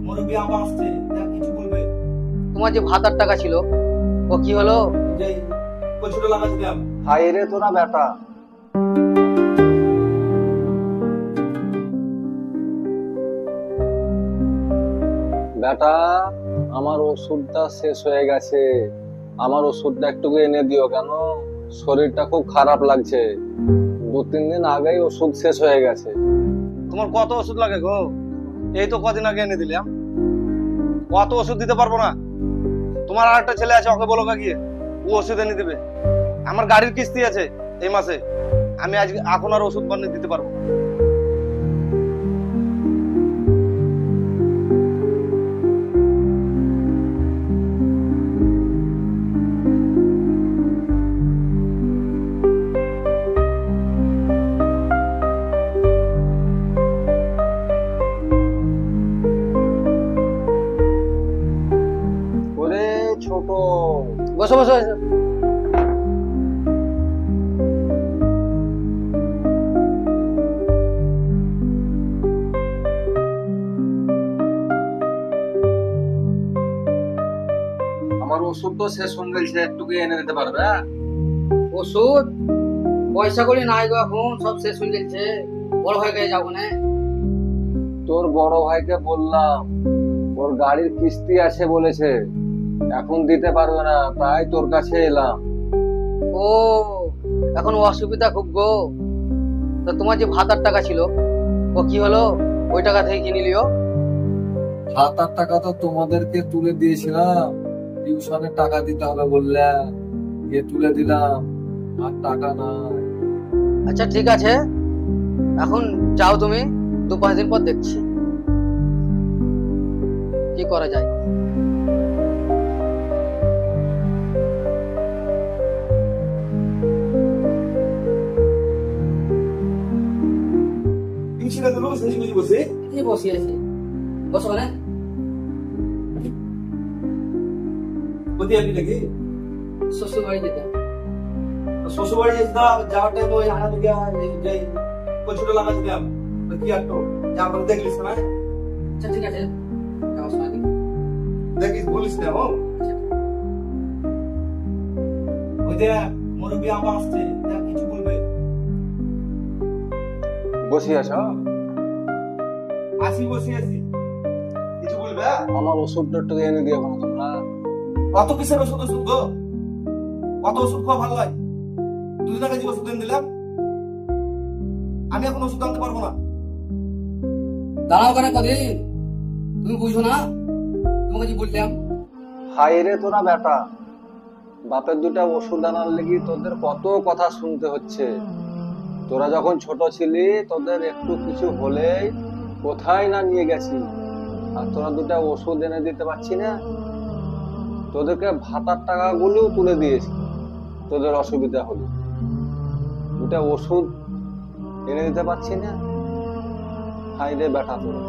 মুরব্বী আমার আসছে, কিছু বলবে? তোমার যে ভাতার টাকা ছিল ও কি হলো? ছোট লাগাচ্ছিলাম। হাই রে তোরা বেটা, বেটা আমার ওষুধটা শেষ হয়ে গেছে, আমার ওষুধটা একটু এনে দিও। কেন শরীরটা খুব খারাপ লাগছে, 2-3 দিন আগেই ওষুধ শেষ হয়ে গেছে। তোমার কত ওষুধ লাগে গো? এই তো কদিন আগে এনে দিলাম, কত ওষুধ দিতে পারবো না। তোমার আর একটা ছেলে আছে, ওকে বলো গিয়ে, ও ওষুধ এনে দিবে। আমার গাড়ির কিস্তি আছে এই মাসে, আমি আজকে এখন আর ওষুধ বানিয়ে দিতে পারবো না। ওরে ছোট, বসো বসো বসো। আমার ওষুধ তো শেষ হয়ে গেছে, একটু এনে দিতে পারবে? ওষুধ পয়সা করি নাই গো, এখন সব শেষ হয়ে গেছে। বড় হয়ে গেছে যাবো না। তোর বড় ভাইকে বললাম, ওর গাড়ির কিস্তি আছে বলেছে, এখন দিতে পারবে না, তাই তোর কাছে এলাম। ও এখন অসুবিধা খুব গো। তো তোমার যে ভাতার টাকা ছিল ও কি হলো? ওই টাকা থেকে কিনে লিও। ভাতার টাকা তো তোমাদেরকে তুলে দিয়েছিলাম, টিউশনের টাকা দিতে হবে বললে, গিয়ে তুলে দিলাম, আর টাকা নাই। আচ্ছা ঠিক আছে, এখন যাও তুমি, 2-5 দিন পর দেখছি কি করা যায়। বসে কি বসে আছি? বসো না। কোথায় আপনি নাকি? শ্বশুর বাড়ি যেতে। শ্বশুর বাড়ি যাওয়ার টাইম ওই ছোট লাগাচ্ছিলাম, কি আর তো যা করে দেখলিস না? আচ্ছা ঠিক আছে, যাও সময় দিই। দেখিস বলিস না। ওই যে মুরব্বী আমার আসছে, কিছু বলবে? বসে আছো? আসি, বসে আছি, কিছু বলবে? আমার ওষুধটা একটু এনে দিও না তোমরা। কত কিসের ওষুধ? ওষুধ গো, কত ওষুধ খাওয়া ভালো হয়? 2 দিন আগে যে ওষুধ এনে দিলাম, আমি এখন ওষুধ আনতে পারবো না। দাঁড়াও কেন কদিন? তুমি বুঝো না? তোমাকে কি বললাম? হাই রে তোরা বেটা, বাপের 2টা ওষুধ আনার লেগে তোদের কত কথা শুনতে হচ্ছে। তোরা যখন ছোট ছিলি, তোদের একটু কিছু হলেই কোথায় না নিয়ে গেছি, আর তোরা 2টা ওষুধ এনে দিতে পারছি না। তোদেরকে ভাতার টাকাগুলো তুলে দিয়েছি, তোদের অসুবিধা হলো, 2টা ওষুধ এনে দিতে পারছি না। হাই রে বেটা তোরা।